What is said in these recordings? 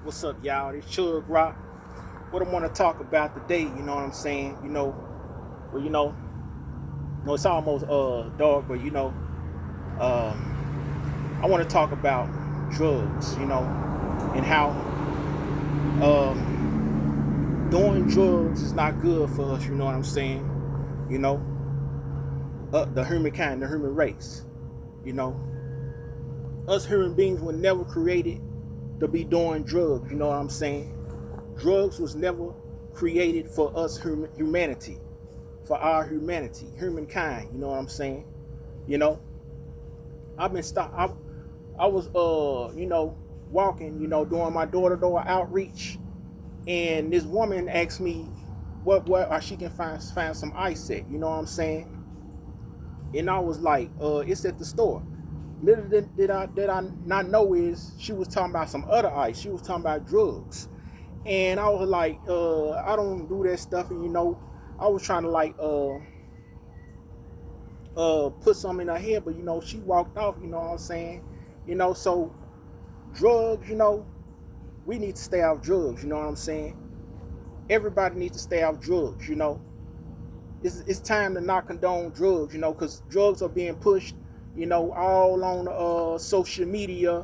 What's up, y'all? It's Chug Rock. What I want to talk about today, you know what I'm saying? Well, it's almost dark, but I want to talk about drugs, and how doing drugs is not good for us, you know what I'm saying? You know, the humankind, the human race, you know, us human beings were never created to be doing drugs, you know what I'm saying? Drugs was never created for us humanity, for our humanity, humankind. You know what I'm saying? You know, I've been stop. I was walking, doing my door-to-door outreach, and this woman asked me what she can find some ice at. You know what I'm saying? And I was like, it's at the store. Little did I not know is she was talking about some other ice. She was talking about drugs. And I was like, I don't do that stuff. And I was trying to put something in her head, but she walked off, you know what I'm saying? So drugs, we need to stay off drugs, you know what I'm saying? Everybody needs to stay off drugs, It's time to not condone drugs, because drugs are being pushed, all on social media,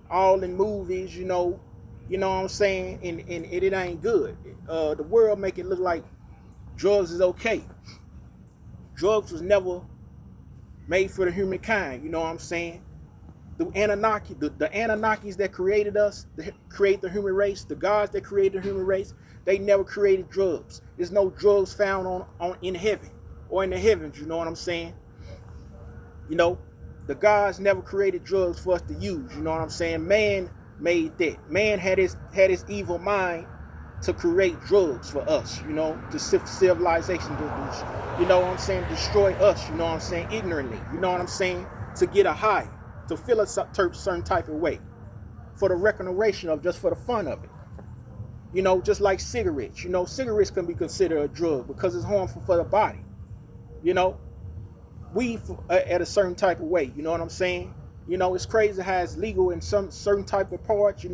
all in movies, you know what I'm saying? And it ain't good. The world make it look like drugs is okay. Drugs was never made for the humankind, you know what I'm saying? The Anunnakis that created us, create the human race, the gods that created the human race, they never created drugs. There's no drugs found on in heaven or in the heavens, you know what I'm saying? The gods never created drugs for us to use, you know what I'm saying? Man made that. Man had his evil mind to create drugs for us, to civilization, you know what I'm saying, destroy us, you know what I'm saying, ignorantly, you know what I'm saying, to get a high, to feel a certain type of way, for the recreation of, just for the fun of it, just like cigarettes, cigarettes can be considered a drug because it's harmful for the body, weed at a certain type of way, you know what I'm saying, it's crazy how it's legal in some certain type of parts, it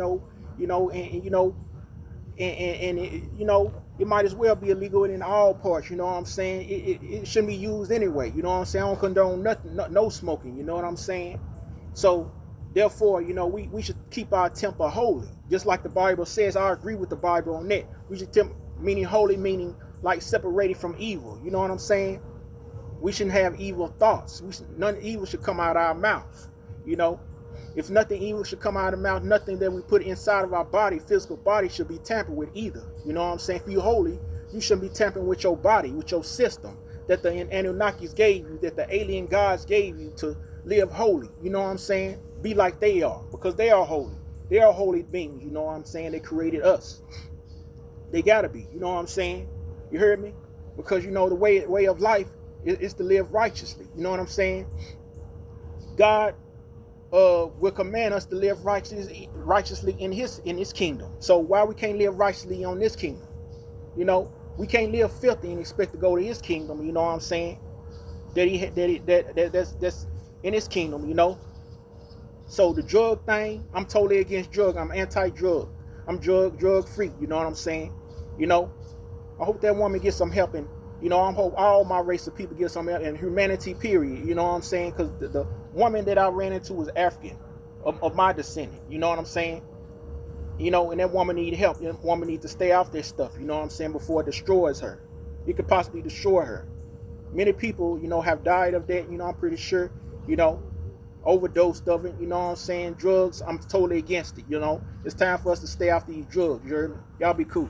might as well be illegal in all parts, you know what I'm saying? It shouldn't be used anyway, you know what I'm saying? I don't condone nothing, no smoking, you know what I'm saying? So, therefore, we should keep our temper holy. Just like the Bible says, I agree with the Bible on that. We should meaning holy, meaning like separated from evil, you know what I'm saying? We shouldn't have evil thoughts. None evil should come out of our mouth, If nothing evil should come out of the mouth, nothing that we put inside of our body, physical body, should be tampered with either. You know what I'm saying? If you're holy, you shouldn't be tampering with your body, with your system that the Anunnakis gave you, that the alien gods gave you to live holy. You know what I'm saying? Be like they are, because they are holy. They are holy beings. You know what I'm saying? They created us. They gotta be. You know what I'm saying? You heard me? Because the way of life is to live righteously. You know what I'm saying? God will command us to live righteously in his kingdom. So why we can't live righteously on this kingdom? We can't live filthy and expect to go to his kingdom, you know what I'm saying? That's in his kingdom, So the drug thing, I'm totally against drug. I'm anti-drug. I'm drug free, you know what I'm saying? I hope that woman gets some help, and I hope all my race of people get some help, and humanity, period, you know what I'm saying? Because the woman that I ran into was African, of my descendant, you know what I'm saying? And that woman need help. That woman needs to stay off this stuff, you know what I'm saying, before it destroys her. It could possibly destroy her. Many people, have died of that, I'm pretty sure, overdosed of it, you know what I'm saying? Drugs, I'm totally against it, It's time for us to stay off these drugs, you heard me? Y'all be cool.